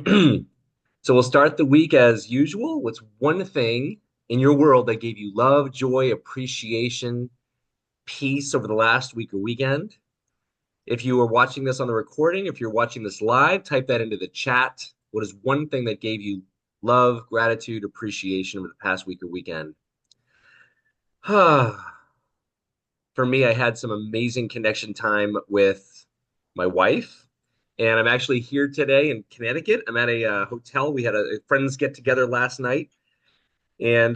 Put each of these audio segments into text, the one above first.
So we'll start the week as usual. What's one thing in your world that gave you love, joy, appreciation, peace over the last week or weekend? If you are watching this on the recording, if you're watching this live, type that into the chat. What is one thing that gave you love, gratitude, appreciation over the past week or weekend? For me, I had some amazing connection time with my wife, and I'm actually here today in Connecticut. I'm at a hotel. We had a friends get together last night, and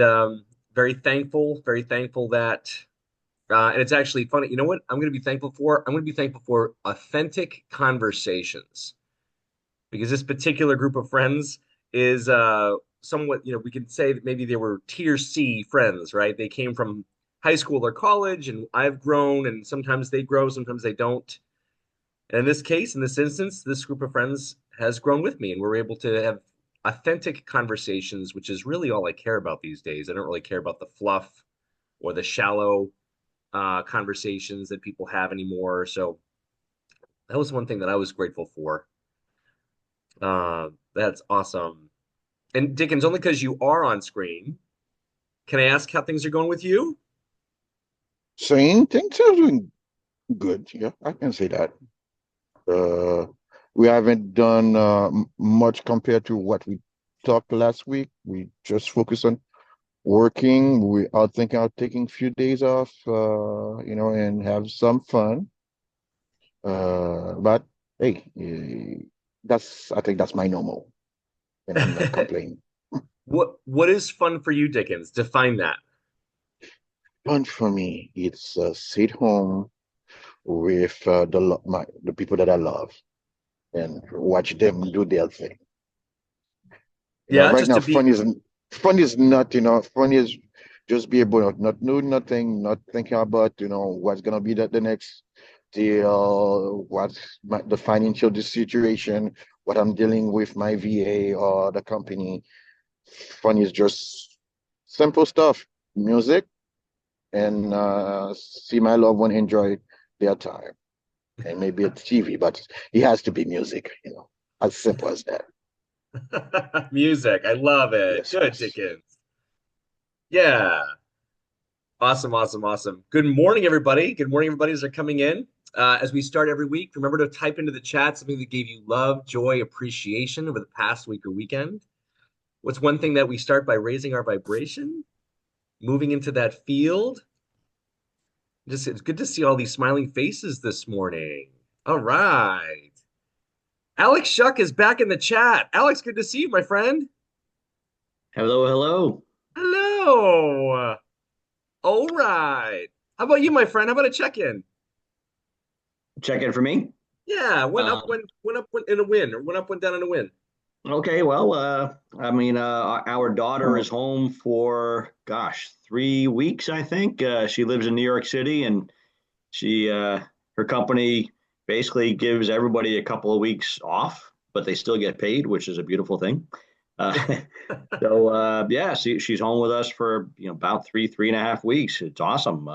very thankful that. And it's actually funny. You know what I'm going to be thankful for? I'm going to be thankful for authentic conversations because this particular group of friends is somewhat, we can say that maybe they were tier C friends, right? They came from high school or college, and I've grown, and sometimes they grow, sometimes they don't. And in this case, in this instance, this group of friends has grown with me, and we're able to have authentic conversations, which is really all I care about these days. I don't really care about the fluff or the shallow conversations that people have anymore. So that was one thing that I was grateful for. That's awesome. And Dickens, only because you are on screen, can I ask how things are going with you? Same things are doing good. Yeah, I can say that. Uh, we haven't done much compared to what we talked last week. We just focus on working. We are thinking of taking a few days off, and have some fun. But hey, I think that's my normal, and I'm not complaining. What is fun for you, Dickens? Define that. Fun for me, it's sit home with the people that I love and watch them do their thing. Yeah, Right just now, to be. fun is not, fun is just be able to not know nothing, not thinking about, what's gonna be the next deal, the financial situation, what I'm dealing with my VA or the company. Fun is just simple stuff, music, and see my loved one enjoy their time, and maybe it's TV, but it has to be music, as simple as that. Music. I love it. Yes, Good, yes. Dickens. Yeah. Awesome, awesome, awesome. Good morning, everybody. Good morning, everybody, as they're coming in. As we start every week, remember to type into the chat something that gave you love, joy, appreciation over the past week or weekend. What's one thing that we start by raising our vibration, moving into that field? Just it's good to see all these smiling faces this morning. All right. Alex Shuck is back in the chat. Alex, good to see you, my friend. Hello, hello. Hello. All right. How about you, my friend? How about a check-in? Check in for me. Yeah, Um, went up, went in a win, or went up, went down in a win. okay, well, our daughter is home for, gosh, 3 weeks, I think. She lives in New York City, and her company basically gives everybody a couple of weeks off, but they still get paid, which is a beautiful thing. Uh, yeah, she's home with us for about 3.5 weeks. It's awesome.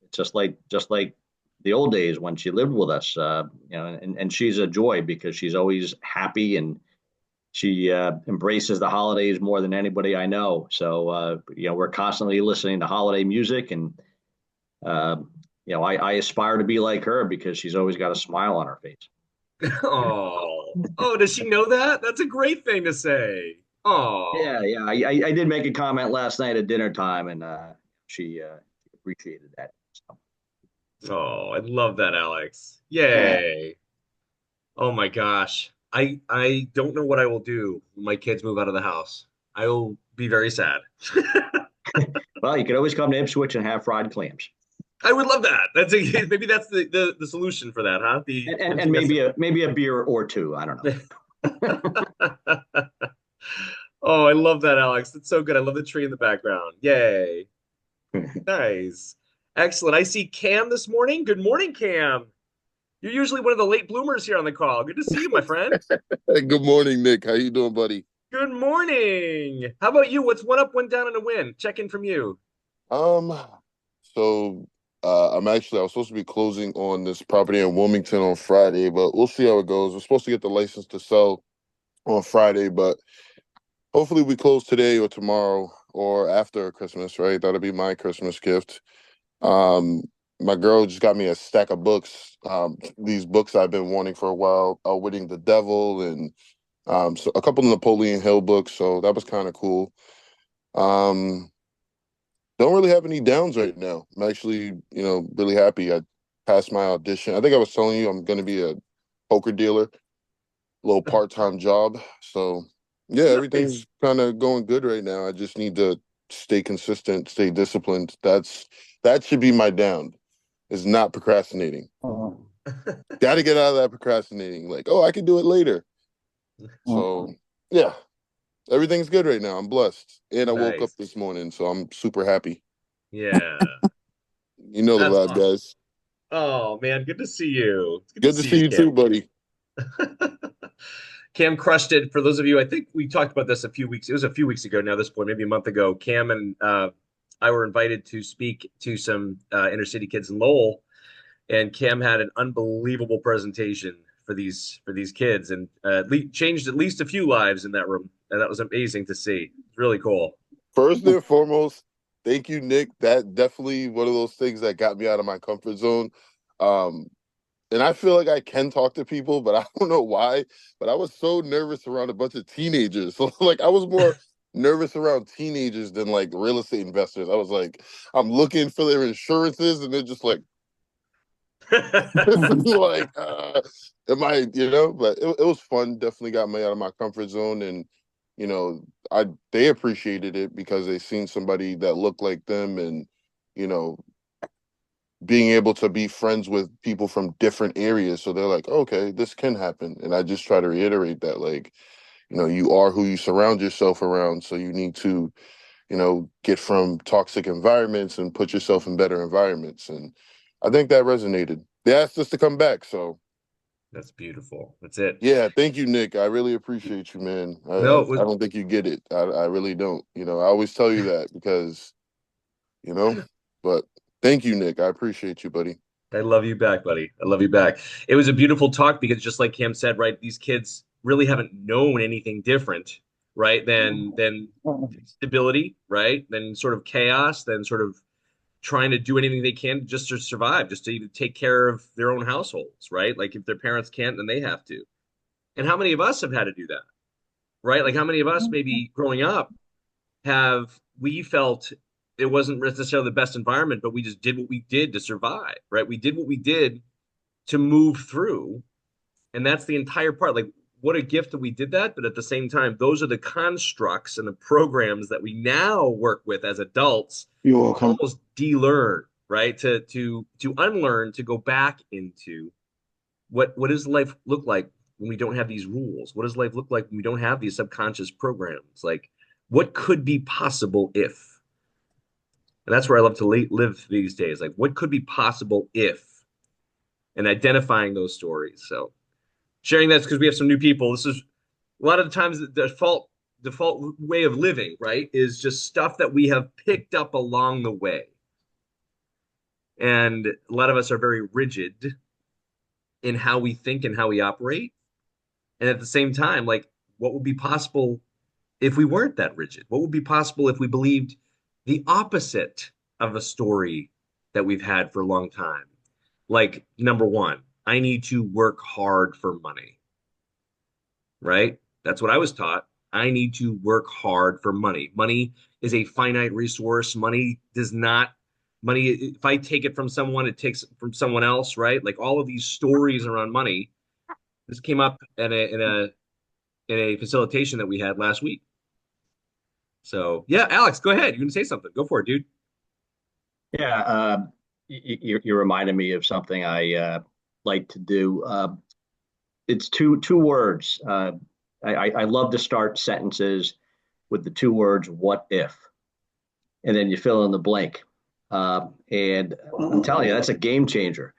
It's just like the old days when she lived with us. And she's a joy because she's always happy and she embraces the holidays more than anybody I know. So we're constantly listening to holiday music, and uh, I aspire to be like her because she's always got a smile on her face. Oh, oh, does she know that? That's a great thing to say. Oh, Yeah, yeah. I did make a comment last night at dinner time, and she appreciated that. So, oh, I love that, Alex. yeah. Yay. Oh my gosh. I don't know what I will do when my kids move out of the house. I will be very sad. Well, you could always come to Ipswich and have fried clams. I would love that. That's maybe that's the solution for that, huh? The And empty nest. maybe a beer or two. I don't know. Oh, I love that, Alex. That's so good. I love the tree in the background. Yay. Nice. Excellent. I see Cam this morning. Good morning, Cam. You're usually one of the late bloomers here on the call. Good to see you, my friend. Hey, good morning, Nick. How you doing, buddy? Good morning. How about you? What's one up, one down, and a win? Check in from you. Um, so I was supposed to be closing on this property in Wilmington on Friday, but we'll see how it goes. We're supposed to get the license to sell on Friday, but hopefully we close today or tomorrow or after Christmas, right? That'll be my Christmas gift. Um, my girl just got me a stack of books. These books I've been wanting for a while, Outwitting the Devil and so a couple of Napoleon Hill books. So that was kind of cool. Um, don't really have any downs right now. I'm actually, really happy. I passed my audition. I think I was telling you I'm going to be a poker dealer, little part-time job. So yeah, Nice. everything's kind of going good right now. I just need to stay consistent, stay disciplined. That should be my down, is not procrastinating. Got to get out of that procrastinating. Like, oh, I can do it later. So yeah, everything's good right now. I'm blessed. And I woke up Nice. this morning, so I'm super happy. Yeah. You know the That's vibe, awesome. guys. Oh man, good to see you. It's good to Good to see see you, you Cam. too, buddy. Cam crushed it. For those of you, I think we talked about this a few weeks. It was a few weeks ago now. At this point, maybe a month ago. Cam and I were invited to speak to some inner city kids in Lowell, and Cam had an unbelievable presentation for these kids, and changed at least a few lives in that room, and that was amazing to see. It's really cool. First and foremost, thank you, Nick. That definitely one of those things that got me out of my comfort zone. Um, and I feel like I can talk to people, but I don't know why. But I was so nervous around a bunch of teenagers. So like I was more nervous around teenagers than like real estate investors. I was like, I'm looking for their insurances, and they're just like, like, am I, But it was fun. Definitely got me out of my comfort zone, and you know, I they appreciated it because they seen somebody that looked like them, and you know, being able to be friends with people from different areas. So they're like, okay, this can happen. And I just try to reiterate that, like, you are who you surround yourself around. So you need to, get from toxic environments and put yourself in better environments. And I think that resonated. They asked us to come back. So That's beautiful. That's it. yeah, thank you, Nick. I really appreciate you, man. No, I it was. don't think you get it. I really don't. I always tell you that because, you know, but thank you, Nick. I appreciate you, buddy. I love you back, buddy. I love you back. It was a beautiful talk because just like Cam said, right, these kids really haven't known anything different, right, than stability, right, than sort of chaos, than sort of trying to do anything they can just to survive, just to even take care of their own households, right? Like if their parents can't, then they have to. And how many of us have had to do that, right? Like how many of us maybe growing up have we felt it wasn't necessarily the best environment, but we just did what we did to survive, right? We did what we did to move through. And that's the entire part. Like, what a gift that we did that. But at the same time, those are the constructs and the programs that we now work with as adults You're to welcome. almost de-learn, right? To unlearn, to go back into what does life look like when we don't have these rules? What does life look like when we don't have these subconscious programs? Like, what could be possible if? And that's where I love to live these days. Like, what could be possible if? And identifying those stories. So sharing that because we have some new people. This is a lot of the times the default way of living, right, is just stuff that we have picked up along the way. And a lot of us are very rigid in how we think and how we operate. And at the same time, like what would be possible if we weren't that rigid? What would be possible if we believed the opposite of a story that we've had for a long time? Like, number one, I need to work hard for money, right? That's what I was taught. I need to work hard for money. Money is a finite resource. Money, if I take it from someone, it takes it from someone else, right? Like all of these stories around money. This came up in a facilitation that we had last week. So yeah, Alex, go ahead. You can say something. Go for it, dude. Yeah, you reminded me of something I like to do. It's two words. I love to start sentences with the two words "what if," and then you fill in the blank. And I'm telling you, that's a game changer.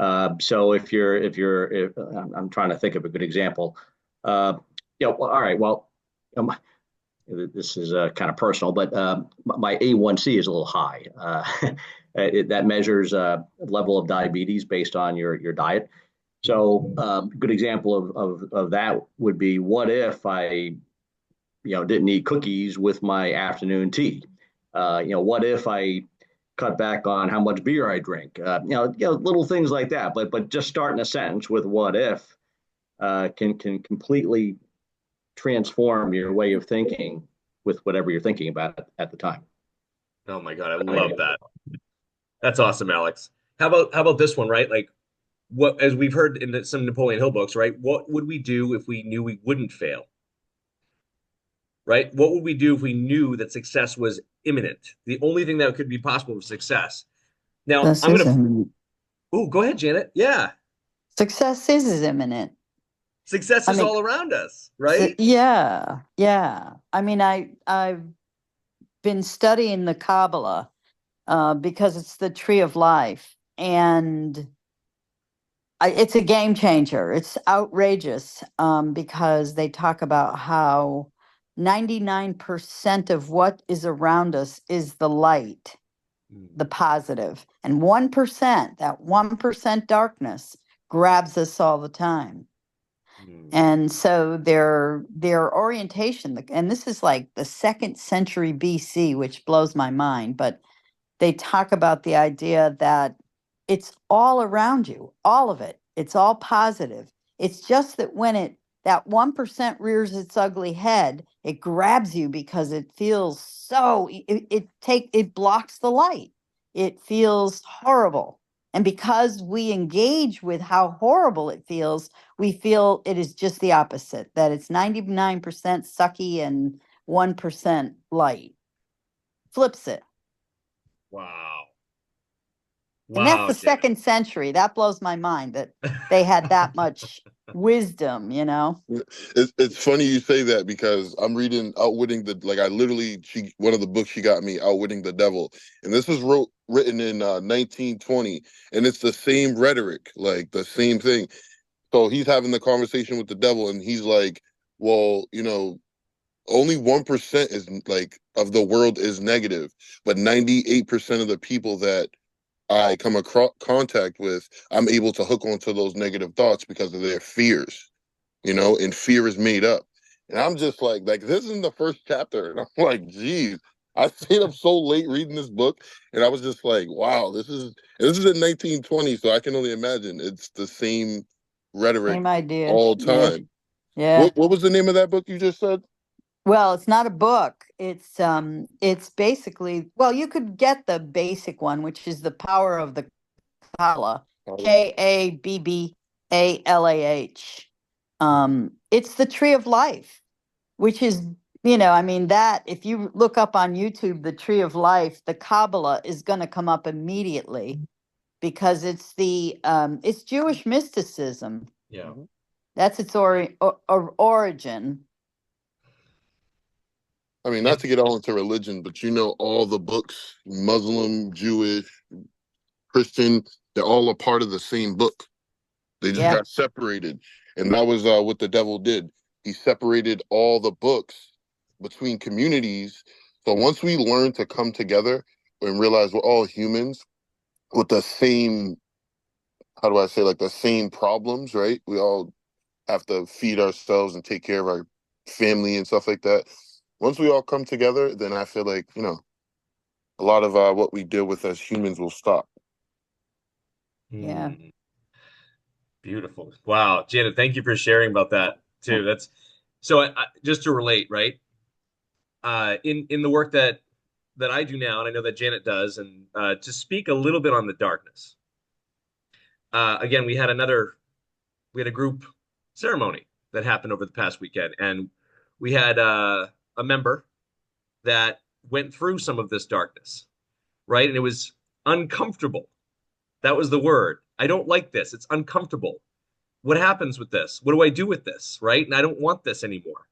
So if I'm trying to think of a good example. Well, all right. Well, um, this is kind of personal, but my A1C is a little high. That measures level of diabetes based on your diet. So, good example of that would be, what if I, didn't eat cookies with my afternoon tea? What if I cut back on how much beer I drink? Little things like that. But just starting a sentence with "what if" can completely transform your way of thinking with whatever you're thinking about at the time. Oh my God, I love that. That's awesome, Alex. How about this one, right? Like what, as we've heard in some Napoleon Hill books, right? What would we do if we knew we wouldn't fail? Right? What would we do if we knew that success was imminent? The only thing that could be possible was success. Now, Success I'm is gonna. imminent. Oh, go ahead, Janet. Yeah, Success is imminent. success I is mean, all around us, right? yeah, yeah. I mean, I've been studying the Kabbalah because it's the tree of life, and it's a game changer. It's outrageous because they talk about how 99% of what is around us is the light, the positive, and 1%, that 1% darkness grabs us all the time. Mm, And so their orientation, and this is like the 2nd century BC, which blows my mind, but they talk about the idea that it's all around you, all of it. It's all positive. It's just that when that 1% rears its ugly head, it grabs you because it feels so it blocks the light. It feels horrible. And because we engage with how horrible it feels, we feel it is just the opposite, that it's 99% sucky and 1% light. Flips it. wow, And that's wow, the Janet. 2nd century. That blows my mind that they had that much wisdom. It's funny you say that because I'm reading Outwitting the like I literally she one of the books she got me, Outwitting the Devil, and this was written in 1920, and it's the same rhetoric, like the same thing. So he's having the conversation with the devil, and he's like, "Well, only 1% is like of the world is negative, but 98% of the people that I come across contact with, I'm able to hook onto those negative thoughts because of their fears." And fear is made up. And I'm just like this is in the first chapter. And I'm like, geez, I stayed up so late reading this book. And I was just like, wow, this is in 1920. So I can only imagine it's the same rhetoric Same idea. all Yeah. time. Yeah. What was the name of that book you just said? Well, it's not a book. It's basically, well, you could get the basic one, which is The Power of the Kabbalah, Kabbalah. It's the tree of life, which is, I mean, that if you look up on YouTube, the tree of life, the Kabbalah is going to come up immediately because it's Jewish mysticism. Yeah. That's its origin. I mean, Yeah. not to get all into religion, but all the books, Muslim, Jewish, Christian, they're all a part of the same book. They just Yeah. got separated. And that was what the devil did. He separated all the books between communities. So once we learn to come together and realize we're all humans with the same, how do I say, like the same problems, right? We all have to feed ourselves and take care of our family and stuff like that. Once we all come together, then I feel like, a lot of what we deal with as humans will stop. Yeah. Hmm. Beautiful. Wow, Janet, thank you for sharing about that too. That's so. Just to relate, right? In the work that I do now, and I know that Janet does, and to speak a little bit on the darkness. Again, we had a group ceremony that happened over the past weekend, and we had a member that went through some of this darkness, right? And it was uncomfortable. That was the word. I don't like this. It's uncomfortable. What happens with this? What do I do with this? Right? And I don't want this anymore.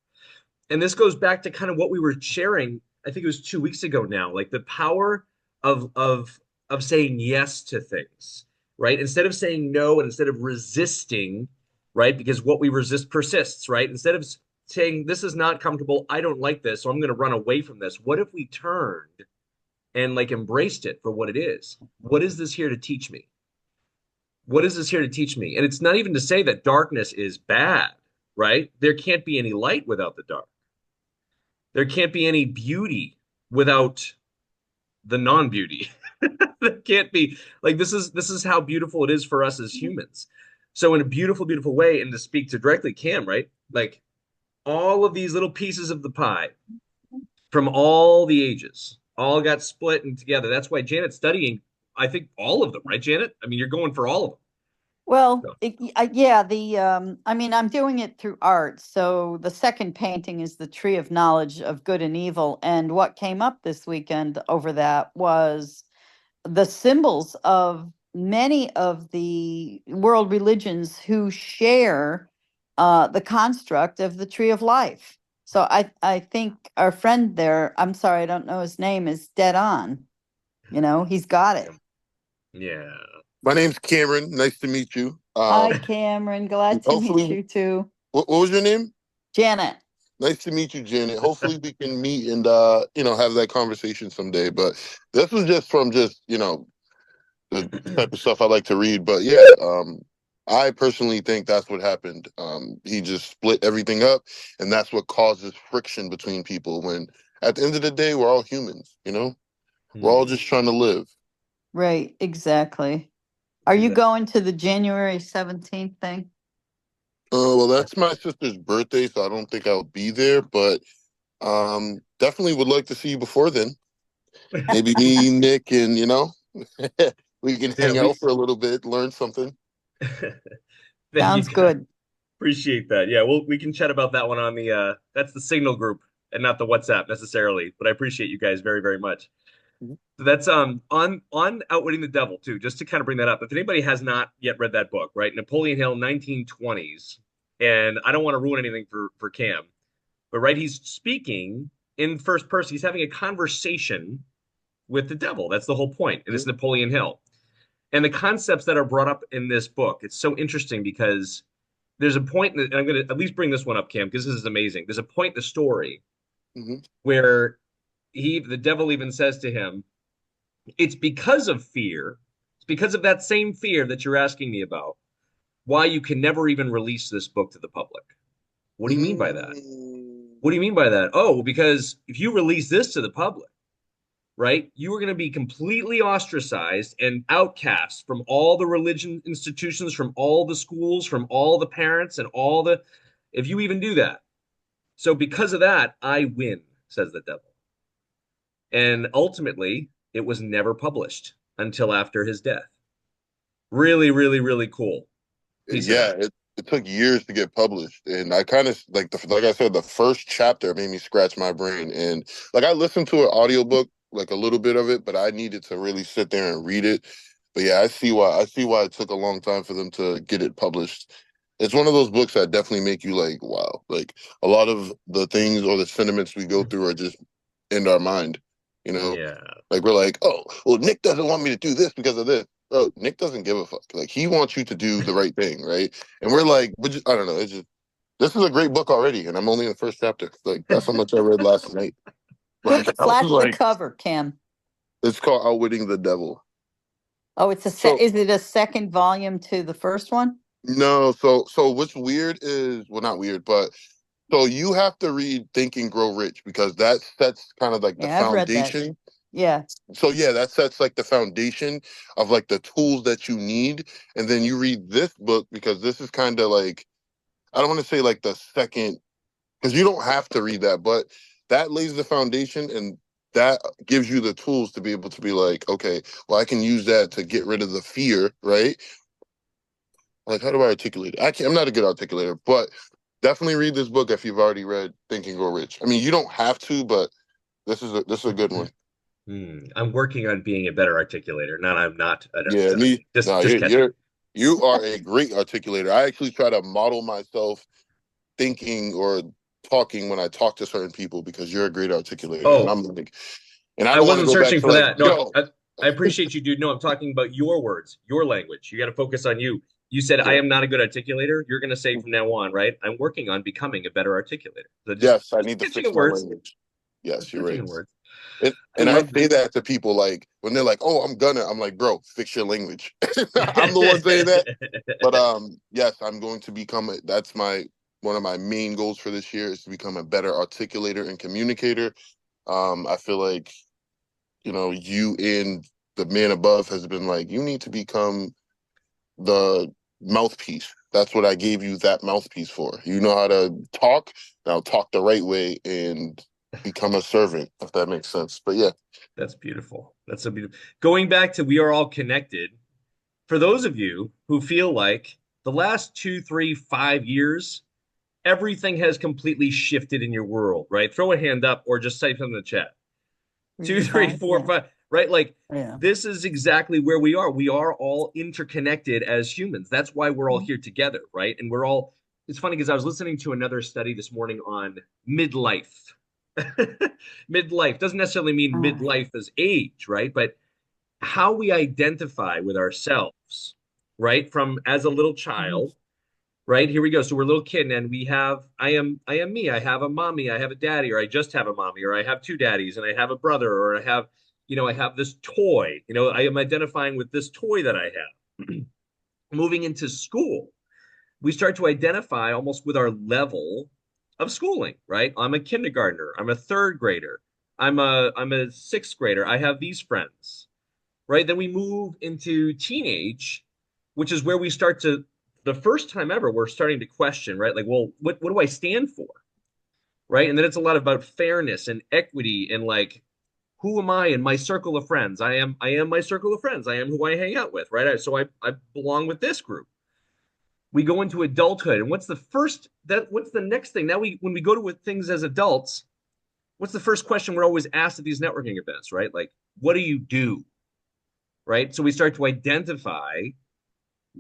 And this goes back to kind of what we were sharing. I think it was 2 weeks ago now, like the power of saying yes to things, right? Instead of saying no and instead of resisting, right? Because what we resist persists, right? Instead of saying this is not comfortable, I don't like this, so I'm going to run away from this. What if we turned and like embraced it for what it is? What is this here to teach me? what is this here to teach me? And it's not even to say that darkness is bad, right? There can't be any light without the dark. There can't be any beauty without the non-beauty. There can't be like this is how beautiful it is for us as humans. So in a beautiful, beautiful way, and to speak to directly Cam, right? Like all of these little pieces of the pie from all the ages all got split and together. That's why Janet's studying, I think, all of them, right, Janet? I mean, you're going for all of them. Well, So, yeah, I mean, I'm doing it through art. So the second painting is the Tree of Knowledge of Good and Evil. And what came up this weekend over that was the symbols of many of the world religions who share the construct of the Tree of Life. So I think our friend there, I'm sorry, I don't know his name, is dead on. He's got it. yeah. My name's Cameron. Nice to meet you. Hi, Cameron. Glad to meet Hopefully, you too. what was your name? Janet. Nice to meet you, Janet. Hopefully we can meet and have that conversation someday. But this was just from the type of stuff I like to read. But yeah, I personally think that's what happened. He just split everything up, and that's what causes friction between people. When at the end of the day, we're all humans. We're all just trying to live. Right, exactly. Are you Exactly. going to the January 17th thing? Well, that's my sister's birthday, so I don't think I'll be there. But definitely would like to see you before then. Maybe me, Nick, and we can Yeah, hang out for a little bit, learn something. thank you Sounds guys. good. Appreciate that. Yeah, we can chat about that one on the that's the Signal group and not the WhatsApp necessarily, but I appreciate you guys very, very much. So that's on Outwitting the Devil too, just to kind of bring that up. If anybody has not yet read that book, right? Napoleon Hill, 1920s. And I don't want to ruin anything for Cam, but right, he's speaking in first person. He's having a conversation with the devil. That's the whole point. And it's Napoleon Hill. And the concepts that are brought up in this book, it's so interesting because there's a point, and I'm going to at least bring this one up, Cam, because this is amazing. There's a point in the story Mm-hmm. where the devil even says to him, it's because of fear, it's because of that same fear that you're asking me about, why you can never even release this book to the public. What do you mean by that? Mm-hmm. What do you mean by that? Oh, because if you release this to the public, right, you are going to be completely ostracized and outcast from all the religion institutions, from all the schools, from all the parents, and if you even do that. So because of that, I win, says the devil. And ultimately, it was never published until after his death. Really, really, really cool piece of Yeah, that. it took years to get published, and I kind of like I said, the first chapter made me scratch my brain, and like I listened to an audiobook, like a little bit of it, but I needed to really sit there and read it. But yeah, I see why it took a long time for them to get it published. It's one of those books that definitely make you like, wow, like a lot of the things or the sentiments we go through are just in our mind, you know. Yeah. Like we're like, oh, well, Nick doesn't want me to do this because of this. Bro, Nick doesn't give a fuck. Like he wants you to do the right thing, right? And we're like, I don't know. It's just this is a great book already, and I'm only in the first chapter. Like that's how much I read last night. Like I was Flash the like, cover, Cam. it's called Outwitting the Devil. Oh, So is it a second volume to the first one? no, so what's weird is well, not weird, but so you have to read Think and Grow Rich because that sets kind of like the Yeah, I've read that. foundation. Yeah. So yeah, that sets like the foundation of like the tools that you need, and then you read this book because this is kind of like I don't want to say like the second because you don't have to read that, but that lays the foundation and that gives you the tools to be able to be like, okay, well, I can use that to get rid of the fear, right? Like, how do I articulate it? I'm not a good articulator, but definitely read this book if you've already read Think and Grow Rich. I mean, you don't have to, but this is a good one. I'm working on being a better articulator. Not I'm not. Yeah, me. No, Just catch me. you are a great articulator. I actually try to model myself thinking or talking when I talk to certain people because you're a great articulator, and Oh, I'm like, and I I don't want to wasn't go back searching to for like, that. No, yo, I appreciate you, dude. No, I'm talking about your words, your language. You got to focus on you. You said I yeah, am not a good articulator. You're going to say from now on, right? I'm working on becoming a better articulator. So yes, I just need to catching fix in my words. language. Yes, Just you're catching right. in words. I And I love say that. that to people like when they're like, "Oh, I'm like, bro, fix your language." I'm the one saying that. But yes, I'm going to become that's my one of my main goals for this year is to become a better articulator and communicator. I feel like, you and the man above has been like, you need to become the mouthpiece. That's what I gave you that mouthpiece for. You know how to talk, now talk the right way and become a servant, if that makes sense. But yeah. That's beautiful. That's so beautiful. Going back to we are all connected. For those of you who feel like the last 2, 3, 5 years, everything has completely shifted in your world, right? Throw a hand up or just type in the chat. Two, Three, three, five, four, yeah, five, right? Like yeah. this is exactly where we are. We are all interconnected as humans. That's why we're all here together, right? And we're all, it's funny because I was listening to another study this morning on midlife. Midlife doesn't necessarily mean Oh, yeah. midlife as age, right? But how we identify with ourselves, right? From as a little Mhm. child, right? Here we go. So we're a little kid and we have, I am me. I have a mommy, I have a daddy, or I just have a mommy, or I have two daddies and I have a brother, or I have, I have this toy. I am identifying with this toy that I have. Moving into school, we start to identify almost with our level of schooling, right? I'm a kindergartner, I'm a third grader, I'm a sixth grader. I have these friends, right? Then we move into teenage, which is where we start to, the first time ever, we're starting to question, right? Like, well, what do I stand for? Right. And then it's a lot about fairness and equity and like, who am I in my circle of friends? I am my circle of friends. I am who I hang out with, right? So I belong with this group. We go into adulthood. And what's the next thing? Now when we go to things as adults, what's the first question we're always asked at these networking events, right? Like, what do you do? Right. So we start to identify,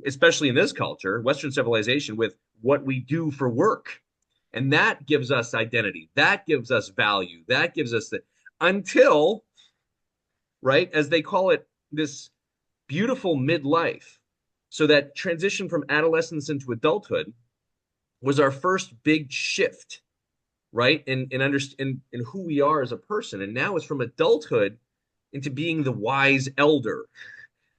especially in this culture, Western civilization, with what we do for work. And that gives us identity. That gives us value. That gives us the, until, right, as they call it, this beautiful midlife. So that transition from adolescence into adulthood was our first big shift, right? In who we are as a person. And now it's from adulthood into being the wise elder.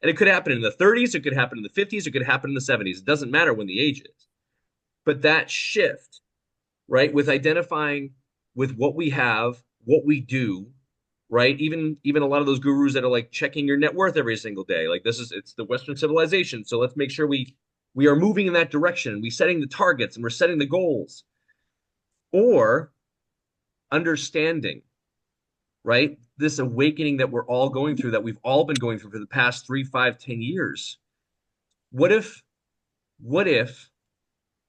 And it could happen in the 30s, it could happen in the 50s, it could happen in the 70s. It doesn't matter when the age is. But that shift, right, with identifying with what we have, what we do, right? Even a lot of those gurus that are like checking your net worth every single day. Like it's the Western civilization. So let's make sure we are moving in that direction. We setting the targets and we're setting the goals. Or understanding, right? This awakening that we're all going through, that we've all been going through for the past 3, 5, 10 years. What if what if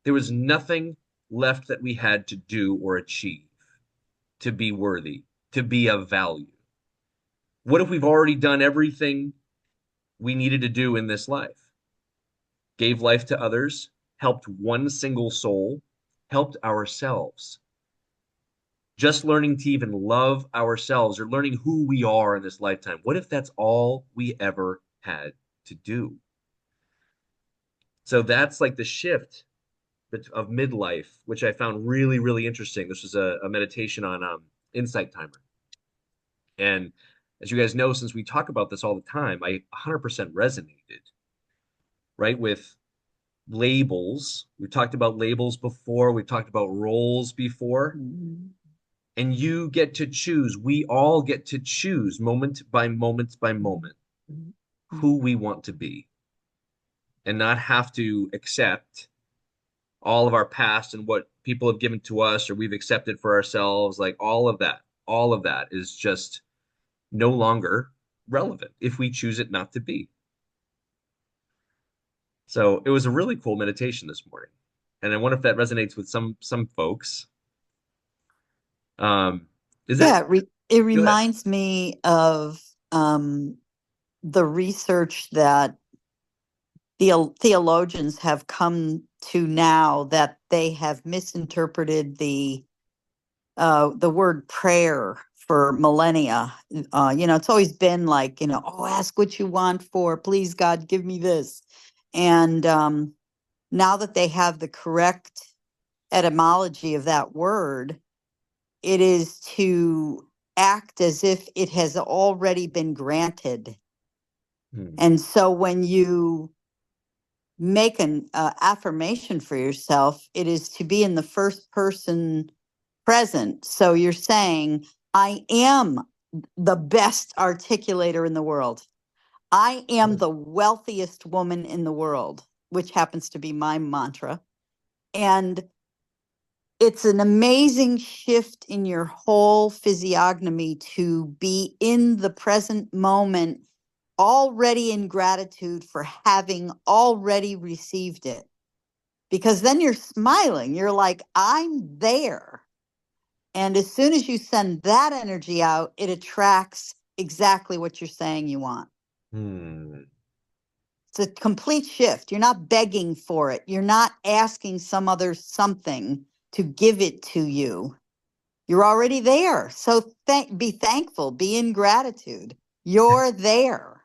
there was nothing left that we had to do or achieve to be worthy, to be of value? What if we've already done everything we needed to do in this life? Gave life to others, helped one single soul, helped ourselves. Just learning to even love ourselves or learning who we are in this lifetime. What if that's all we ever had to do? So that's like the shift of midlife, which I found really, really interesting. This was a meditation on Insight Timer. And as you guys know, since we talk about this all the time, I 100% resonated, right, with labels. We've talked about labels before, we've talked about roles before, Mhm. and you get to choose. We all get to choose moment by moment by moment Mhm. who we want to be and not have to accept all of our past and what people have given to us or we've accepted for ourselves. Like all of that is just no longer relevant if we choose it not to be. So it was a really cool meditation this morning. And I wonder if that resonates with some folks. Um, is Yeah, that it go ahead? reminds me of um, the research that theologians have come to now that they have misinterpreted the word prayer for millennia. It's always been like, oh, ask what you want for, please God, give me this. And now that they have the correct etymology of that word, it is to act as if it has already been granted. Hmm. And so when you make an affirmation for yourself, it is to be in the first person present. So you're saying, I am the best articulator in the world. I am the wealthiest woman in the world, which happens to be my mantra. And it's an amazing shift in your whole physiognomy to be in the present moment, already in gratitude for having already received it. Because then you're smiling. You're like, I'm there. And as soon as you send that energy out, it attracts exactly what you're saying you want. Hmm. It's a complete shift. You're not begging for it. You're not asking some other something to give it to you. You're already there. So be thankful, be in gratitude. You're there.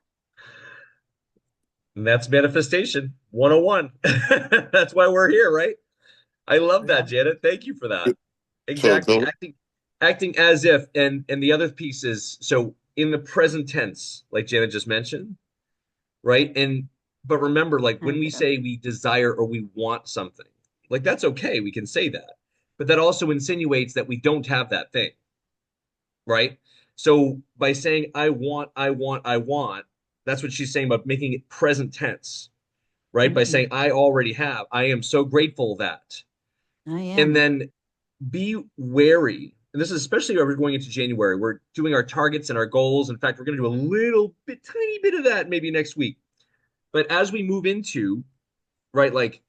And that's manifestation 101. That's why we're here, right? I love Yeah. that, Janet. Thank you for that. So Exactly. the Acting as if, and the other piece is so in the present tense, like Janet just mentioned, right? And but remember, like when we Okay. say we desire or we want something, like that's okay, we can say that. But that also insinuates that we don't have that thing, right? So by saying I want, that's what she's saying about making it present tense, right? By Mhm. saying I already have, I am so grateful that. I And am. then be wary. And this is especially when we're going into January. We're doing our targets and our goals. In fact, we're going to do a little bit, tiny bit of that maybe next week. But as we move into, right, like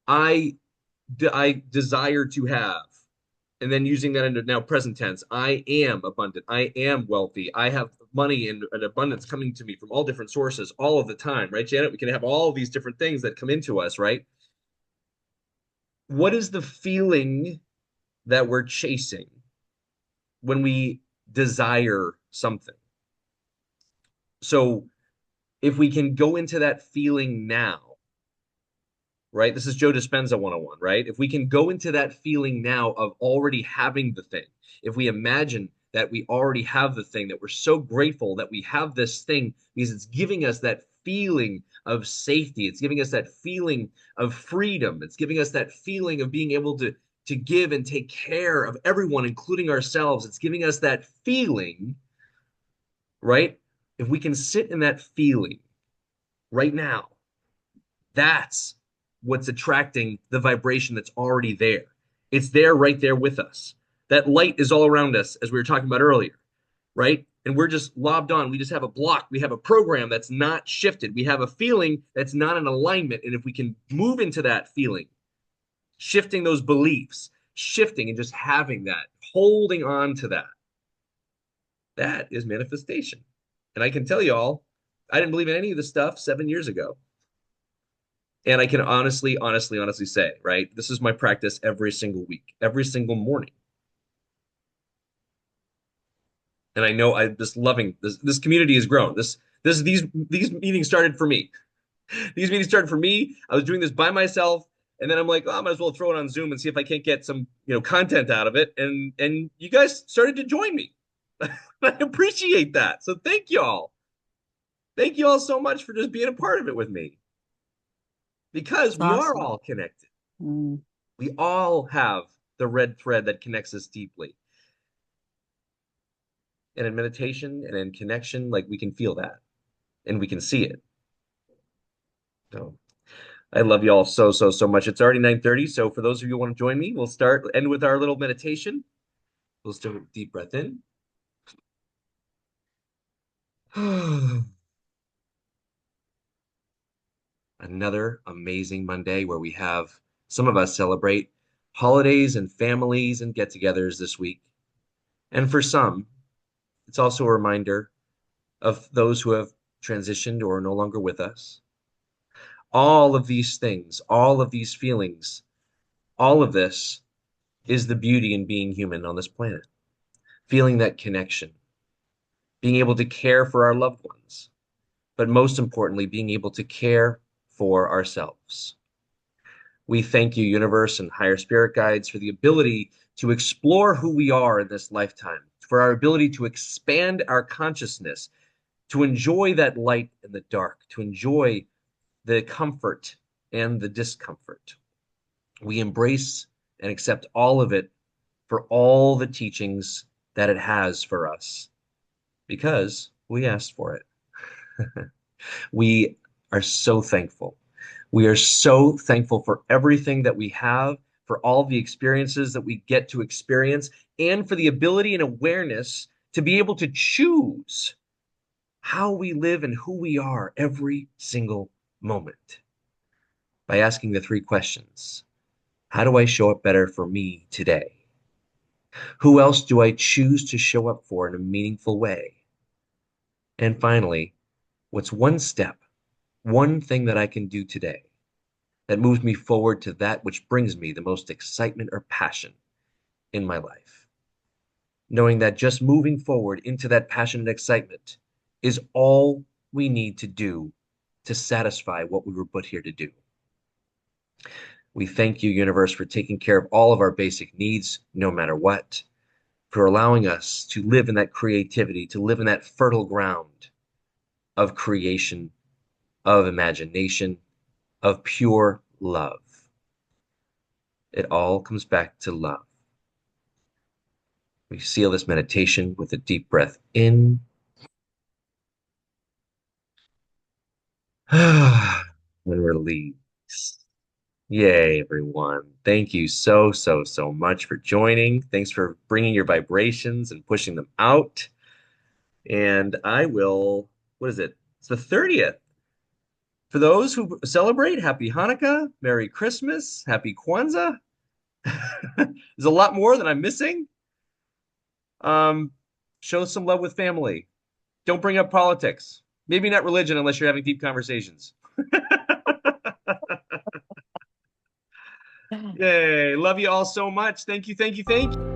I I desire to have, and then using that into now present tense, I am abundant. I am wealthy. I have money and abundance coming to me from all different sources all of the time, right, Janet? We can have all of these different things that come into us, right? What is the feeling that we're chasing when we desire something? So if we can go into that feeling now, right? This is Joe Dispenza 101, right? If we can go into that feeling now of already having the thing, if we imagine that we already have the thing, that we're so grateful that we have this thing because it's giving us that feeling of safety, it's giving us that feeling of freedom, it's giving us that feeling of being able to give and take care of everyone, including ourselves. It's giving us that feeling, right? If we can sit in that feeling right now, that's what's attracting the vibration that's already there. It's there right there with us. That light is all around us, as we were talking about earlier, right? And we're just lobbed on. We just have a block. We have a program that's not shifted. We have a feeling that's not in alignment. And if we can move into that feeling, shifting those beliefs, shifting and just having that, holding on to that, that is manifestation. And I can tell you all, I didn't believe in any of this stuff 7 years ago. And I can honestly say, right? This is my practice every single week, every single morning. And I know I'm just loving this. This community has grown. These meetings started for me. These meetings started for me. I was doing this by myself, and then I'm like, oh, I might as well throw it on Zoom and see if I can't get some, content out of it. And you guys started to join me. I appreciate that. So thank y'all. Thank you all so much for just being a part of it with me because It's we are awesome. all connected. Mm. We all have the red thread that connects us deeply. And in meditation and in connection, like we can feel that and we can see it. So I love you all so much. It's already 9:30. So for those of you who want to join me, we'll end with our little meditation. We'll start with a deep breath in. Another amazing Monday where we have some of us celebrate holidays and families and get-togethers this week. And for some, it's also a reminder of those who have transitioned or are no longer with us. All of these things, all of these feelings, all of this is the beauty in being human on this planet. Feeling that connection, being able to care for our loved ones, but most importantly, being able to care for ourselves. We thank you, universe and higher spirit guides, for the ability to explore who we are in this lifetime, for our ability to expand our consciousness, to enjoy that light in the dark, to enjoy the comfort and the discomfort. We embrace and accept all of it for all the teachings that it has for us because we asked for it. We are so thankful. We are so thankful for everything that we have, for all the experiences that we get to experience, and for the ability and awareness to be able to choose how we live and who we are every single moment by asking the three questions. How do I show up better for me today? Who else do I choose to show up for in a meaningful way? And finally, what's one step, one thing that I can do today that moves me forward to that which brings me the most excitement or passion in my life? Knowing that just moving forward into that passion and excitement is all we need to do to satisfy what we were put here to do. We thank you, universe, for taking care of all of our basic needs, no matter what, for allowing us to live in that creativity, to live in that fertile ground of creation, of imagination, of pure love. It all comes back to love. We seal this meditation with a deep breath in and release. Yay, everyone. Thank you so, so, so much for joining. Thanks for bringing your vibrations and pushing them out. And I will, what is it? It's the 30th. For those who celebrate, happy Hanukkah, Merry Christmas, happy Kwanzaa. There's a lot more that I'm missing. Um, show some love with family. Don't bring up politics. Maybe not religion unless you're having deep conversations. Yay. Love you all so much. Thank you, thank you, thank you.